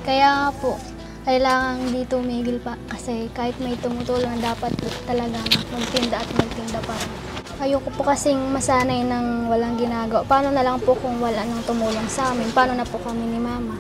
Kaya po, kailangan hindi tumigil pa kasi kahit may tumutulong dapat talagang magtinda at magtinda pa rin. Ayoko po kasing masanay ng walang ginagawa. Paano na lang po kung wala nang tumulong sa amin? Paano na po kami ni Mama?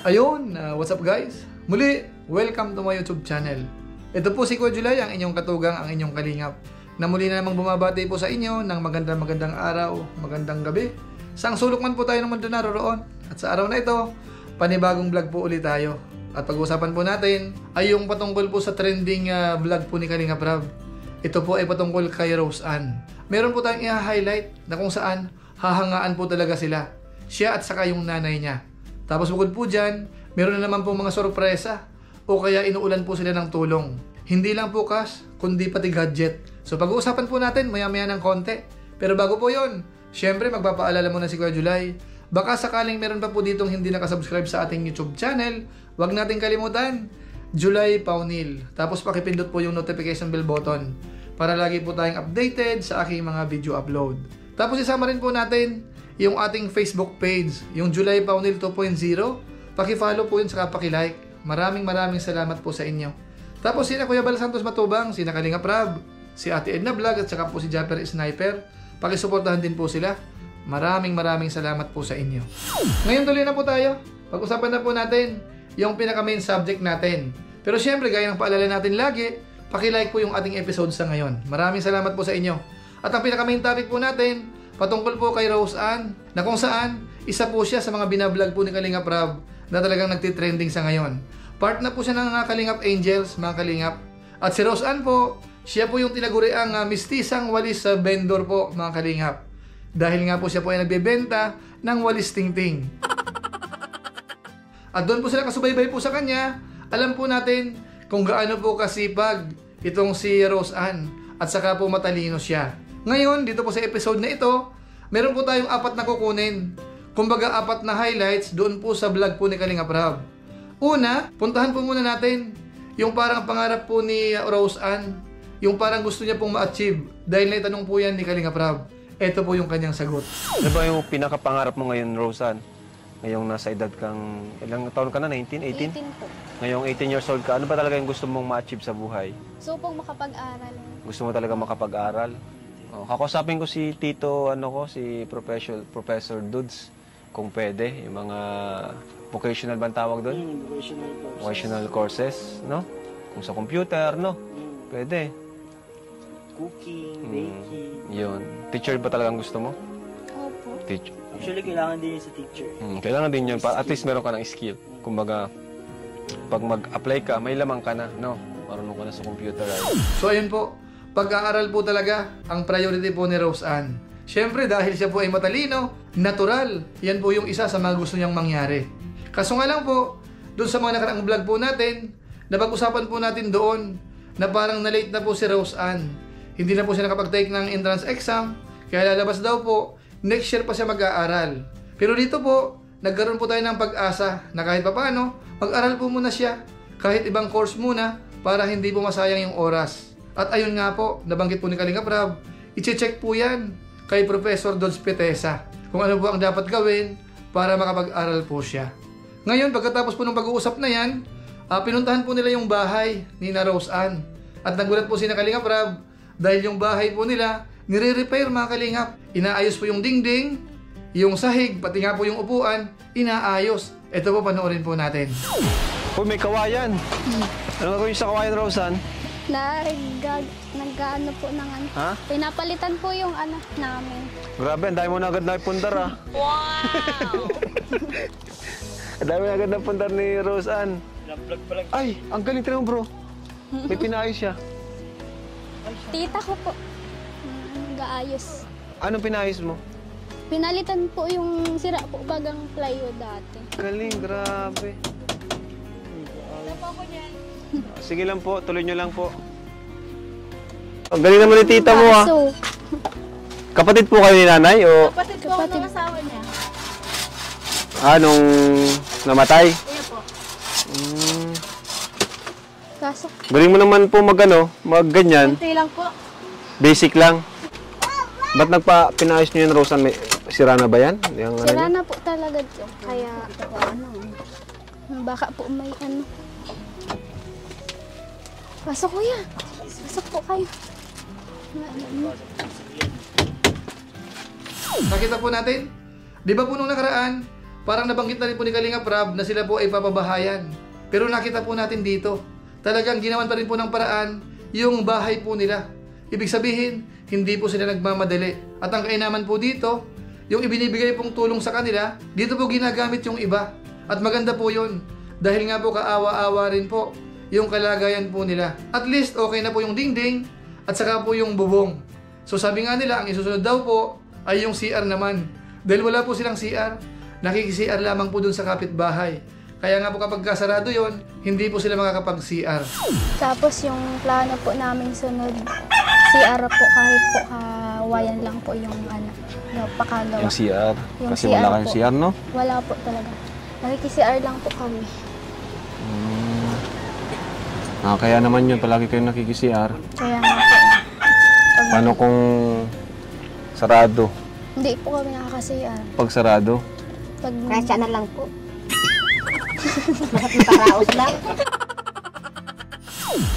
Ayun, what's up guys? Muli, welcome to my YouTube channel. Ito po si Kuya Julay, ang inyong katugang, ang inyong kalingap, na muli na namang bumabati po sa inyo ng magandang araw, magandang gabi. Saang sulok man po tayo ng mundo naroroon. At sa araw na ito, panibagong vlog po ulit tayo. At pag-uusapan po natin ay yung patungkol po sa trending vlog po ni Kalingap Rab. Ito po ay patungkol kay Rose Ann. Meron po tayong i-highlight na kung saan hahangaan po talaga sila. Siya at saka yung nanay niya. Tapos bukod po dyan, meron na naman po mga sorpresa o kaya inuulan po sila ng tulong. Hindi lang po cash, kundi pati gadget. So pag-uusapan po natin maya-maya ng konti. Pero bago po yon, syempre magpapaalala muna si Kuya Julay. Baka sakaling meron pa po ditong hindi nakasubscribe sa ating YouTube channel, huwag nating kalimutan, Julay Paunil. Tapos pakipindot po yung notification bell button para lagi po tayong updated sa aking mga video upload. Tapos isama rin po natin yung ating Facebook page, yung Julay Paunil 2.0. Paki-follow po yun saka paki-like. Maraming salamat po sa inyo. Tapos sina Kuya Bal Santos Matubang, sina Kalingap Rab, si Ate Edna Vlog at saka po si Japper Sniper. Paki-suportahan din po sila. Maraming salamat po sa inyo. Ngayon tuloy na po tayo. Pag-usapan na po natin yung pinaka-main subject natin. Pero syempre, gaya ng paalala natin lagi, paki-like po yung ating episode sa ngayon. Maraming salamat po sa inyo. At ang pinaka-main topic po natin, patungkol po kay Rose Ann, na kung saan isa po siya sa mga binablog po ni Kalingap Rab na talagang nagtitrending sa ngayon. Part na po siya ng Kalingap Angels, mga Kalingap. At si Rose Ann po, siya po yung tinaguriang mistisang walis vendor po, mga Kalingap. Dahil nga po siya po ay nagbebenta ng walis tingting. At doon po sila kasubaybay po sa kanya, alam po natin kung gaano po kasipag itong si Rose Ann at saka po matalino siya. Ngayon, dito po sa episode na ito, meron po tayong 4 na kukunin. Kumbaga 4 na highlights doon po sa vlog po ni Kalingap Rab. Una, puntahan po muna natin yung parang pangarap po ni Rose Ann, yung parang gusto niya pong ma-achieve dahil naitanong po yan ni Kalingap Rab. Ito po yung kanyang sagot. Ano ba yung pinakapangarap mo ngayon, Rose Ann? Ngayong nasa edad kang, ilang taon ka na? 19? 18? 18 po. Ngayong 18 years old ka, ano ba talaga yung gusto mong ma-achieve sa buhay? So pong makapag-aral. Gusto mo talaga makapag-aral? Oh, kakusapin ko si Tito, si Professor Dudes, kung pwede, yung mga vocational ba ang tawag doon? Vocational courses, no? Kung sa computer, no? Pwede. Cooking, baking. Yun. Teacher ba talagang gusto mo? Opo. Teacher. Actually, kailangan din yun sa teacher. Kailangan din yun. At least meron ka ng skill. Kumbaga, pag mag-apply ka, may lamang ka na, no? Marunong ka na sa computer. So ayun po, pag-aaral po talaga ang priority po ni Rose Ann. Siyempre dahil siya po ay matalino, natural. Yan po yung isa sa mga gusto niyang mangyari. Kaso nga lang po, doon sa mga nakaraang vlog po natin, napag-usapan po natin doon na parang na-late na po si Rose Ann. Hindi na po siya nakapag-take ng entrance exam, kaya lalabas daw po, next year pa siya mag-aaral. Pero dito po, nagkaroon po tayo ng pag-asa na kahit papaano, mag-aral po muna siya, kahit ibang course muna, para hindi po masayang yung oras. At ayun nga po, nabanggit po ni Kalingap Rab, i-check po yan kay Professor Dodds Petesa, kung ano po ang dapat gawin para makapag-aral po siya. Ngayon, pagkatapos po ng pag-uusap na yan, pinuntahan po nila yung bahay ni na Rose Ann. At nagulat po si na Kalingap Rab, dahil yung bahay po nila, nire-repair mga Kalingap. Inaayos po yung dingding, yung sahig, pati nga po yung upuan, inaayos. Ito po, panoorin po natin. Uy, may kawayan. Ano gagawin sa kawayan, Rose Ann? Nag-ano po ng ano. Ha? Pinapalitan po yung ano namin. Grabe, ang dami mo na agad na ipundar, ah. Wow! Ang dami na agad na pundar ni Rose Ann. Vlog pa lang. Ay, ang galing talaga, bro. May pinayos siya. Tita ko po. Nag-aayos. Anong pinayos mo? Pinalitan po yung sira po bagang plywood dati. Galing, grabe. Sige lang po, tuloy nyo lang po. Ang galing naman ni tita mo, ah. Kapatid po kayo ni nanay, o? Kapatid po ako ng asawa niya. Nung namatay? Iya po. Kaso, Galing mo naman po mag-ganyan. Kunti lang po. Basic lang. Ba't pinayos nyo yan, Rosan? May sira na ba yan? Yung, Sira ano, na po talaga ito. Kaya, baka po may ano. Pasok kuya. Pasok po kayo. Nakita po natin, di ba po nung nakaraan, parang nabanggit na rin po ni Kalinga Prab na sila po ay papabahayan. Pero nakita po natin dito, talagang ginawan pa rin po ng paraan yung bahay po nila. Ibig sabihin, hindi po sila nagmamadali. At ang kainaman po dito, yung ibinibigay pong tulong sa kanila, dito po ginagamit yung iba. At maganda po yun, dahil nga po kaawa-awa rin po yung kalagayan po nila. At least okay na po yung dingding at saka po yung bubong. So sabi nga nila, ang isusunod daw po ay yung CR naman. Dahil wala po silang CR, nakiki-CR lamang po dun sa kapitbahay. Kaya nga po kapag kasarado yon, hindi po sila makakapag-CR. Tapos yung plano po namin sunod, CR po kahit po kawayan lang po yung ano, yung pakagawa. yung CR. Yung Kasi CR wala kayong po. CR, no? Wala po talaga. Nakiki-CR lang po kami. Kaya naman yun, palagi kayong nakiki-CR. Kaya nga po. Paano kung sarado? Hindi po kami nakaka-CR. Pag sarado? Pag Presya na lang po. Paraos lang.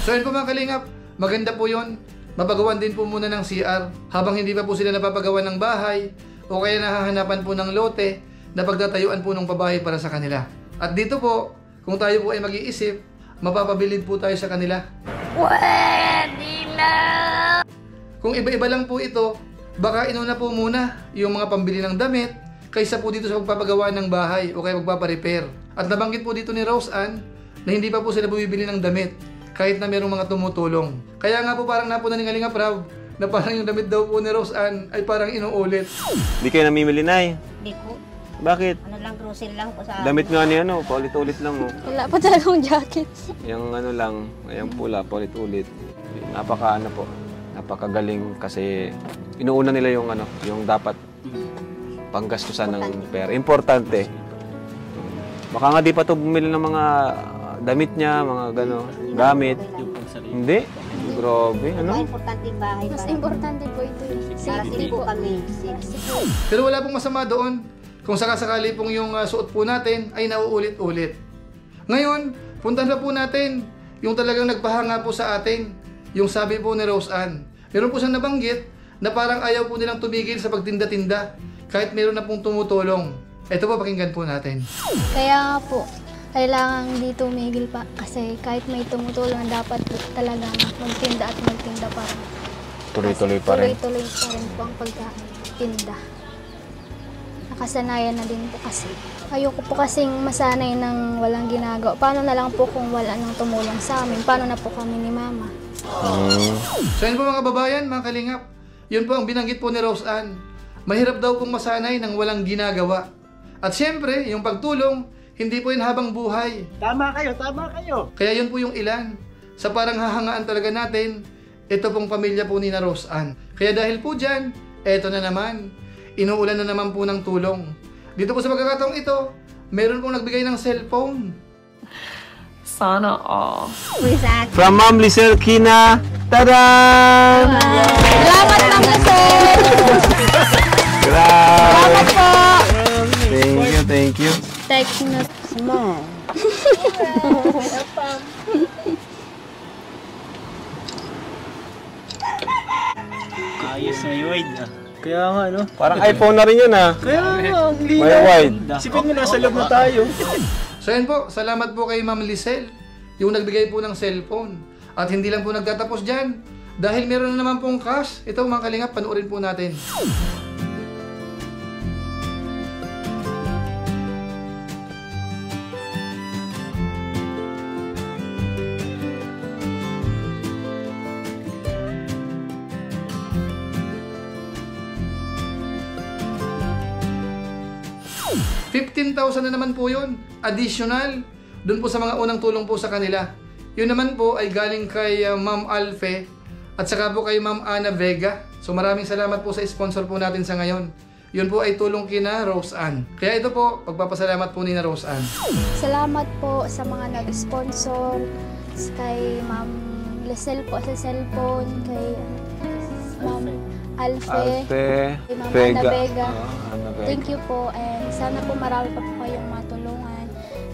So yun po mga kalingap, maganda po yun. Mapagawan din po muna ng CR habang hindi pa po sila napapagawa ng bahay o kaya nahahanapan po ng lote na pagtatayuan po ng pabahay para sa kanila. At dito po, kung tayo po ay mag-iisip, mapapabilib po tayo sa kanila. Kung iba-iba lang po ito, baka inuna po muna yung mga pambili ng damit kaysa po dito sa pagpapagawa ng bahay o kaya magpaparepair. At nabanggit po dito ni Rose Ann na hindi pa po sila bumibili ng damit kahit na mayroong mga tumutulong. Kaya nga po parang napunan ni Kalinga Prab na parang yung damit daw po ni Rose Ann ay parang inuulit. Di kayo namimili, Nay? Hindi po. Bakit? Ano lang, grocery lang po sa... Damit nga ni ano, paulit-ulit lang, oh. wala pa talagang jacket. Yung ano lang, yung pula, paulit-ulit. Napakagaling kasi inuuna nila yung ano, yung dapat panggastusan ng pera. Importante. Baka nga di pa to bumili ng mga damit niya, mga gamit. Hindi. Grabe, Ang ano? importante yung bahay. Mas para- importante po ito. Para Safety hindi po po. kami. Safety. Pero wala pong masama doon kung sakasakali pong yung suot po natin ay nauulit-ulit. Ngayon, puntahan na po natin yung talagang nagpahanga po sa atin. Yung sabi po ni Rose Ann. Meron po siyang nabanggit na parang ayaw po nilang tumigil sa pagtinda-tinda kahit meron na pong tumutulong. Ito po, pakinggan po natin. Kaya nga po, kailangan di tumigil pa kasi kahit may tumutulong dapat talagang magtinda at magtinda para Tuloy-tuloy pa rin. tuloy-tuloy pa rin po ang pagkatinda. Nakasanayan na din po kasi. Ayoko po kasing masanay ng walang ginagawa. Paano na lang po kung wala nang tumulong sa amin? Paano na po kami ni Mama? So yun po mga kababayan, mga kalingap. Yun po ang binanggit po ni Rose Ann. Mahirap daw pong masanay ng walang ginagawa. At syempre, yung pagtulong, hindi po yun habang buhay. Tama kayo, tama kayo. Kaya yun po yung ilan. Sa parang hahangaan talaga natin, ito pong pamilya po ni na Rose Ann. Kaya dahil po dyan, eto na naman. Inuulan na naman po ng tulong. Dito po sa pagkakataong ito, meron pong nagbigay ng cellphone. Sana all. From Ma'am Lisel Kina. Tada! Salamat, Ma'am Lisel! Grabe! Salamat po! Thank you. Text na. Small. Ayos na yung wide ah. Kaya nga no. Parang iPhone na rin yun, ah. Kaya nga, ang May linaw. wide. Sipin mo nasa loob na tayo. So yan po, salamat po kay Ma'am Lisel, yung nagbigay po ng cellphone. At hindi lang po nagtatapos dyan. Dahil meron na naman pong cash, ito mga kalingap, panuorin po natin. $15,000 na naman po yun. Additional, dun po sa mga unang tulong po sa kanila. Yun naman po ay galing kay Ma'am Alfe at saka po kay Ma'am Ana Vega. So maraming salamat po sa sponsor po natin sa ngayon. Yun po ay tulong kina Rose Ann. Kaya ito po, pagpapasalamat po ni na Rose Ann. Salamat po sa mga nag-sponsor, kay Ma'am Lisel po sa cellphone, kay Ma'am Alfe, Alfe, Ma'am Vega. Ana Vega. Ana Vega. Thank you po, and sana po marami pa po kayong matulungan.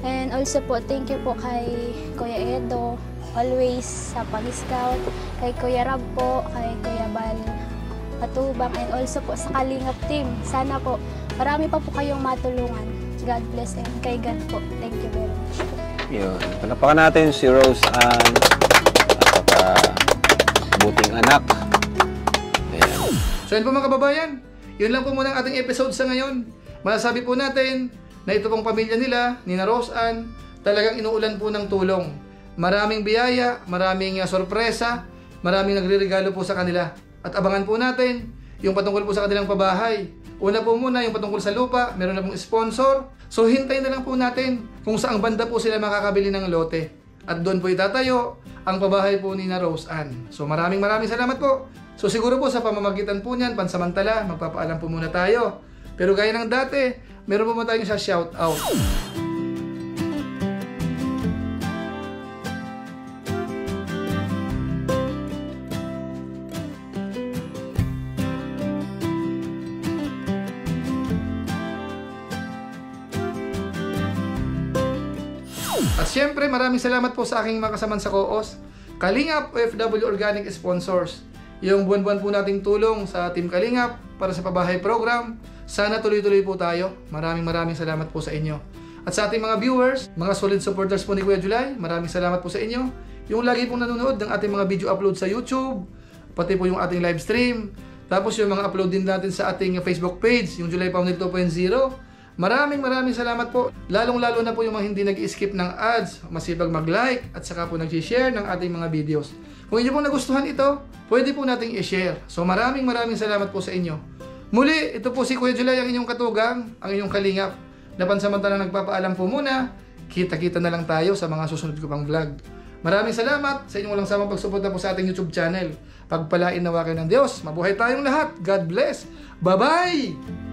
And also po, thank you po kay Kuya Edo, always sa pag-scout, kay Kuya Rab po, kay Kuya Bal Patubang, and also po sa Kalingap team. Sana po marami pa po kayong matulungan. God bless, and kay God po. Thank you very much po. Yun. Palapakan natin si Rose Ann. Buting anak. Ayan. So yun po mga kababayan, yun lang po muna ang ating episode sa ngayon. Masasabi po natin na ito pong pamilya nila, ni na Rose Ann, talagang inuulan po ng tulong. Maraming biyaya, maraming sorpresa, maraming nagre-regalo po sa kanila. At abangan po natin yung patungkol po sa kanilang pabahay. Una po muna yung patungkol sa lupa, meron na pong sponsor. So hintayin na lang po natin kung saang banda po sila makakabili ng lote. At doon po itatayo ang pabahay po ni na Rose Ann. So maraming salamat po. So siguro po sa pamamagitan po niyan, pansamantala, magpapaalam po muna tayo. Pero gaya ng dati, meron po muna tayong sa shout out. At syempre, maraming salamat po sa aking mga kasaman sa Koos, Kalingap OFW Organic Sponsors. Yung buwan-buwan po nating tulong sa Team Kalingap para sa pabahay program. Sana tuloy-tuloy po tayo. Maraming salamat po sa inyo. At sa ating mga viewers, mga solid supporters po ni Kuya July, maraming salamat po sa inyo. Yung lagi pong nanonood ng ating mga video upload sa YouTube, pati po yung ating live stream. Tapos yung mga upload din natin sa ating Facebook page, yung July Founded 2.0. Maraming salamat po. Lalong-lalo na po yung mga hindi nag-skip ng ads, masipag mag-like at saka po nag-share ng ating mga videos. Kung inyo pong nagustuhan ito, pwede po nating i-share. So maraming salamat po sa inyo. Muli, ito po si Kuya July, ang inyong katugang, ang inyong kalingap. Na pansamantalang nagpapaalam po muna, kita-kita na lang tayo sa mga susunod ko pang vlog. Maraming salamat sa inyong walang samang pagsuporta po sa ating YouTube channel. Pagpalain nawa kayo ng Diyos. Mabuhay tayong lahat. God bless. Bye-bye!